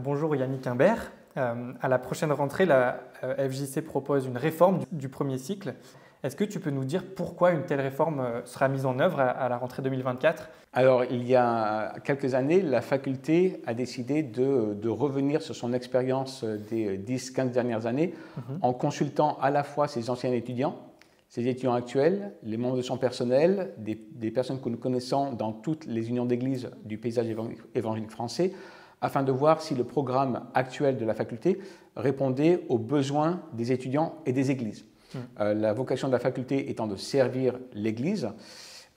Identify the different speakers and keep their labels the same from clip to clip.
Speaker 1: Bonjour Yannick Imbert. À la prochaine rentrée, la FJC propose une réforme du premier cycle. Est-ce que tu peux nous dire pourquoi une telle réforme sera mise en œuvre à la rentrée 2024?
Speaker 2: Alors, il y a quelques années, la faculté a décidé de revenir sur son expérience des 10-15 dernières années en consultant à la fois ses anciens étudiants, ses étudiants actuels, les membres de son personnel, des personnes que nous connaissons dans toutes les unions d'église du paysage évangélique français, afin de voir si le programme actuel de la faculté répondait aux besoins des étudiants et des églises. La vocation de la faculté étant de servir l'Église,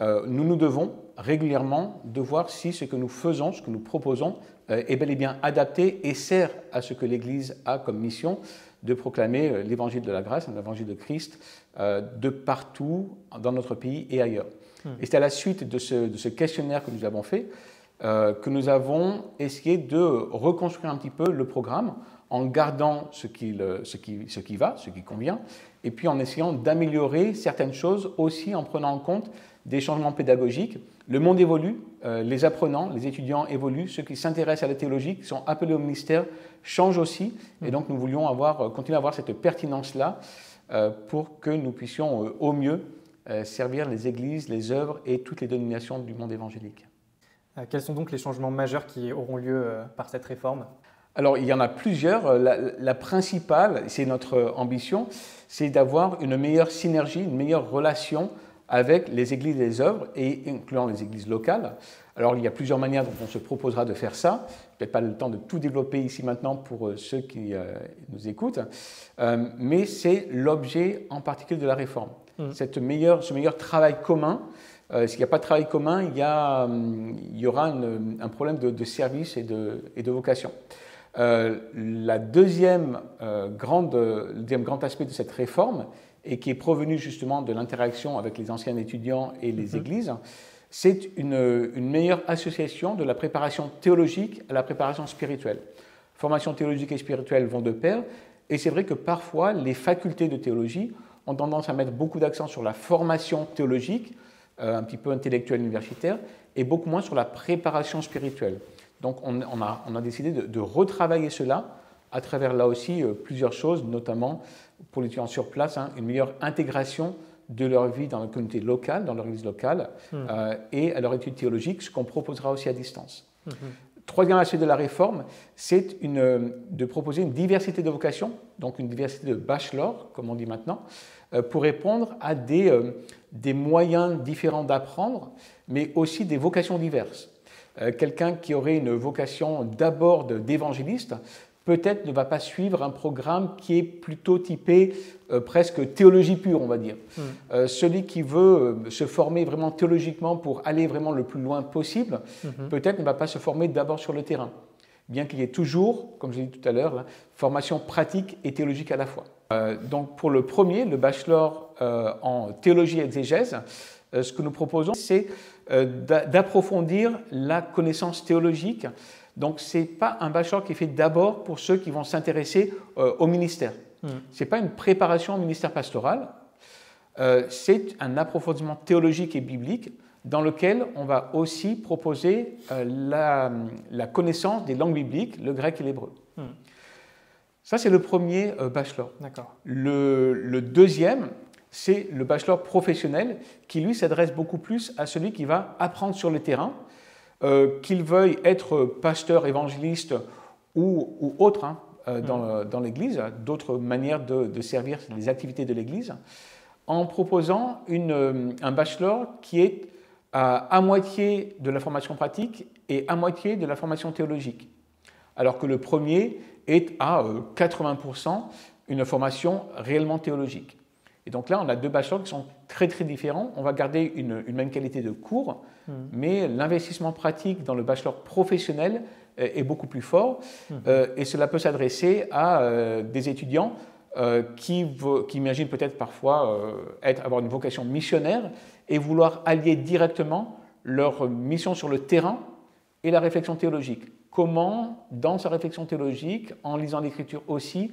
Speaker 2: nous devons régulièrement de voir si ce que nous faisons, ce que nous proposons, est bel et bien adapté et sert à ce que l'Église a comme mission de proclamer l'évangile de la grâce, l'évangile de Christ, de partout dans notre pays et ailleurs. Et c'est à la suite de ce questionnaire que nous avons fait que nous avons essayé de reconstruire un petit peu le programme en gardant ce qui va, ce qui convient, et puis en essayant d'améliorer certaines choses aussi en prenant en compte des changements pédagogiques. Le monde évolue, les apprenants, les étudiants évoluent, ceux qui s'intéressent à la théologie, qui sont appelés au ministère, changent aussi, et donc nous voulions continuer à avoir cette pertinence-là pour que nous puissions au mieux servir les églises, les œuvres et toutes les dénominations du monde évangélique.
Speaker 1: Quels sont donc les changements majeurs qui auront lieu par cette réforme?
Speaker 2: Alors, il y en a plusieurs. La principale, c'est notre ambition, c'est d'avoir une meilleure synergie, une meilleure relation avec les églises et les œuvres, et incluant les églises locales. Alors, il y a plusieurs manières dont on se proposera de faire ça. Je n'ai pas le temps de tout développer ici maintenant pour ceux qui nous écoutent, mais c'est l'objet en particulier de la réforme. Ce meilleur travail commun. S'il n'y a pas de travail commun, il y aura un problème de service et de vocation. Le deuxième grand aspect de cette réforme, et qui est provenu justement de l'interaction avec les anciens étudiants et les églises, c'est une meilleure association de la préparation théologique à la préparation spirituelle. Formation théologique et spirituelle vont de pair, et c'est vrai que parfois les facultés de théologie ont tendance à mettre beaucoup d'accent sur la formation théologique, un petit peu intellectuelle universitaire, et beaucoup moins sur la préparation spirituelle. Donc on a décidé de retravailler cela à travers là aussi plusieurs choses, notamment pour les étudiants sur place, une meilleure intégration de leur vie dans la communauté locale, dans leur église locale, et à leur étude théologique, ce qu'on proposera aussi à distance. Troisième aspect de la réforme, c'est de proposer une diversité de vocations, donc une diversité de bachelors, comme on dit maintenant, pour répondre à des moyens différents d'apprendre, mais aussi des vocations diverses. Quelqu'un qui aurait une vocation d'abord d'évangéliste, peut-être ne va pas suivre un programme qui est plutôt typé presque théologie pure, on va dire. Celui qui veut se former vraiment théologiquement pour aller vraiment le plus loin possible, peut-être ne va pas se former d'abord sur le terrain, bien qu'il y ait toujours, comme je l'ai dit tout à l'heure, formation pratique et théologique à la fois. Donc pour le premier, le bachelor en théologie et exégèse, ce que nous proposons, c'est d'approfondir la connaissance théologique. Donc ce n'est pas un bachelor qui est fait d'abord pour ceux qui vont s'intéresser au ministère. Ce n'est pas une préparation au ministère pastoral, c'est un approfondissement théologique et biblique dans lequel on va aussi proposer la connaissance des langues bibliques, le grec et l'hébreu. Ça, c'est le premier bachelor. Le deuxième, c'est le bachelor professionnel qui, lui, s'adresse beaucoup plus à celui qui va apprendre sur le terrain, qu'il veuille être pasteur, évangéliste ou autre dans l'Église, d'autres manières de servir les activités de l'Église, en proposant un bachelor qui est à moitié de la formation pratique et à moitié de la formation théologique, alors que le premier est à 80% une formation réellement théologique. Et donc là, on a deux bachelors qui sont très très différents. On va garder une même qualité de cours, mais l'investissement pratique dans le bachelor professionnel est beaucoup plus fort. Et cela peut s'adresser à des étudiants qui imaginent peut-être parfois avoir une vocation missionnaire et vouloir allier directement leur mission sur le terrain et la réflexion théologique. Comment, dans sa réflexion théologique, en lisant l'Écriture aussi,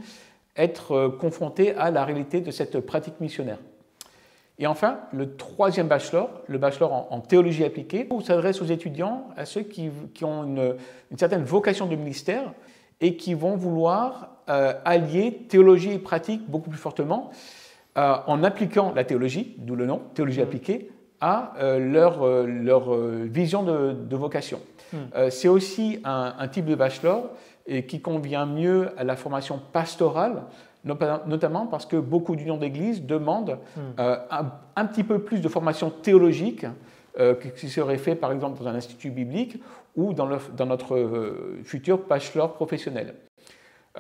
Speaker 2: être confronté à la réalité de cette pratique missionnaire. Et enfin, le troisième bachelor, le bachelor en théologie appliquée, s'adresse aux étudiants, à ceux qui ont une certaine vocation de ministère et qui vont vouloir allier théologie et pratique beaucoup plus fortement en appliquant la théologie, d'où le nom, théologie appliquée, à leur vision de vocation. C'est aussi un type de bachelor qui convient mieux à la formation pastorale, notamment parce que beaucoup d'unions d'église demandent un petit peu plus de formation théologique qui serait fait par exemple dans un institut biblique ou dans notre futur bachelor professionnel.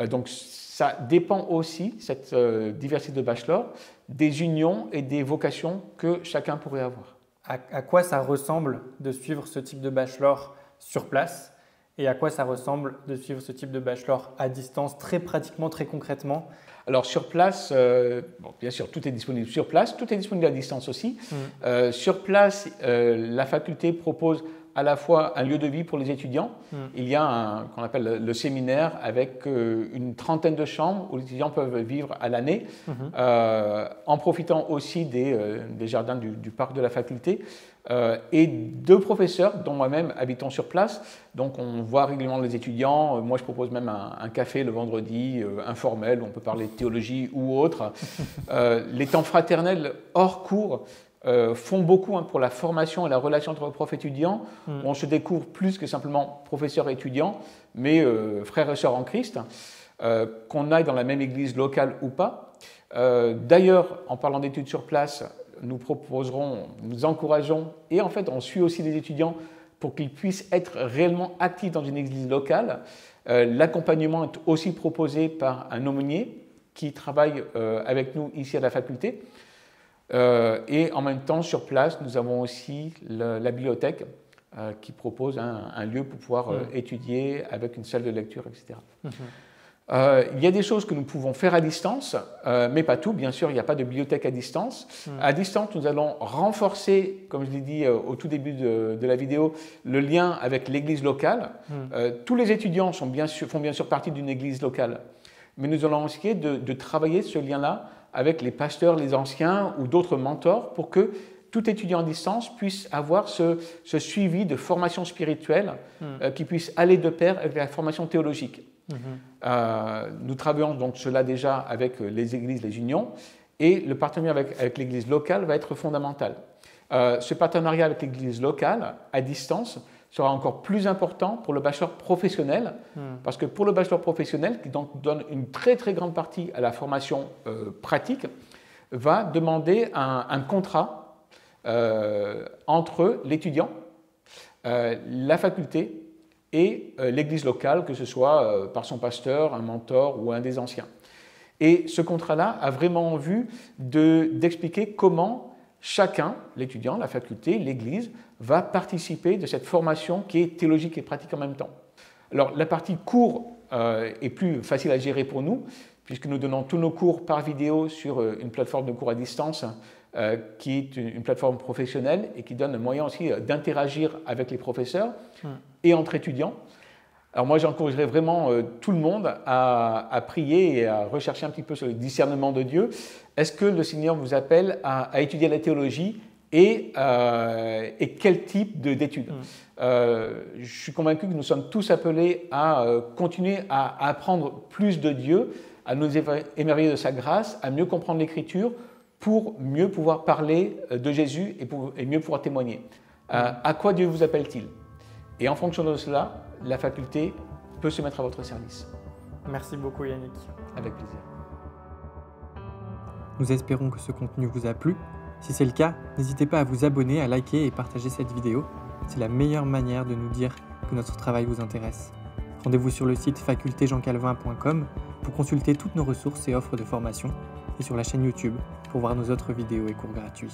Speaker 2: Donc ça dépend aussi, cette diversité de bachelor, des unions et des vocations que chacun pourrait avoir.
Speaker 1: À quoi ça ressemble de suivre ce type de bachelor sur place et à quoi ça ressemble de suivre ce type de bachelor à distance, très pratiquement, très concrètement?
Speaker 2: Alors sur place, bien sûr, tout est disponible sur place, tout est disponible à distance aussi. Sur place, la faculté propose à la fois un lieu de vie pour les étudiants. Il y a qu'on appelle le séminaire avec une trentaine de chambres où les étudiants peuvent vivre à l'année, en profitant aussi des jardins du parc de la faculté. Et 2 professeurs, dont moi-même, habitons sur place. Donc on voit régulièrement les étudiants. Moi, je propose même un café le vendredi, informel, où on peut parler de théologie ou autre. Les temps fraternels hors cours font beaucoup pour la formation et la relation entre profs et étudiants. On se découvre plus que simplement professeurs et étudiants, mais frères et sœurs en Christ, qu'on aille dans la même église locale ou pas. D'ailleurs, en parlant d'études sur place, nous encourageons, et en fait on suit aussi les étudiants pour qu'ils puissent être réellement actifs dans une église locale. L'accompagnement est aussi proposé par un aumônier qui travaille avec nous ici à la faculté. Et en même temps, sur place, nous avons aussi la bibliothèque qui propose un lieu pour pouvoir étudier avec une salle de lecture, etc. Il y a des choses que nous pouvons faire à distance, mais pas tout. Bien sûr, il n'y a pas de bibliothèque à distance. À distance, nous allons renforcer, comme je l'ai dit au tout début de la vidéo, le lien avec l'église locale. Tous les étudiants font bien sûr partie d'une église locale, mais nous allons essayer de travailler ce lien-là avec les pasteurs, les anciens ou d'autres mentors pour que tout étudiant à distance puisse avoir ce suivi de formation spirituelle qui puisse aller de pair avec la formation théologique. Nous travaillons donc cela déjà avec les églises, les unions, et le partenariat avec l'église locale va être fondamental. Ce partenariat avec l'église locale, à distance, sera encore plus important pour le bachelor professionnel, parce que pour le bachelor professionnel, qui donc donne une très très grande partie à la formation pratique, va demander un contrat entre l'étudiant, la faculté et l'église locale, que ce soit par son pasteur, un mentor ou un des anciens. Et ce contrat-là a vraiment en vue d'expliquer comment chacun, l'étudiant, la faculté, l'église, va participer de cette formation qui est théologique et pratique en même temps. Alors la partie cours est plus facile à gérer pour nous, puisque nous donnons tous nos cours par vidéo sur une plateforme de cours à distance qui est une plateforme professionnelle et qui donne un moyen aussi d'interagir avec les professeurs et entre étudiants. Alors moi, j'encouragerais vraiment tout le monde à prier et à rechercher un petit peu sur le discernement de Dieu. Est-ce que le Seigneur vous appelle à étudier la théologie et quel type d'études? Je suis convaincu que nous sommes tous appelés à continuer à apprendre plus de Dieu, à nous émerveiller de sa grâce, à mieux comprendre l'Écriture pour mieux pouvoir parler de Jésus et mieux pouvoir témoigner. À quoi Dieu vous appelle-t-il? Et en fonction de cela, la faculté peut se mettre à votre service.
Speaker 1: Merci beaucoup Yannick.
Speaker 2: Avec plaisir.
Speaker 1: Nous espérons que ce contenu vous a plu. Si c'est le cas, n'hésitez pas à vous abonner, à liker et partager cette vidéo. C'est la meilleure manière de nous dire que notre travail vous intéresse. Rendez-vous sur le site facultéjeancalvin.com pour consulter toutes nos ressources et offres de formation et sur la chaîne YouTube pour voir nos autres vidéos et cours gratuits.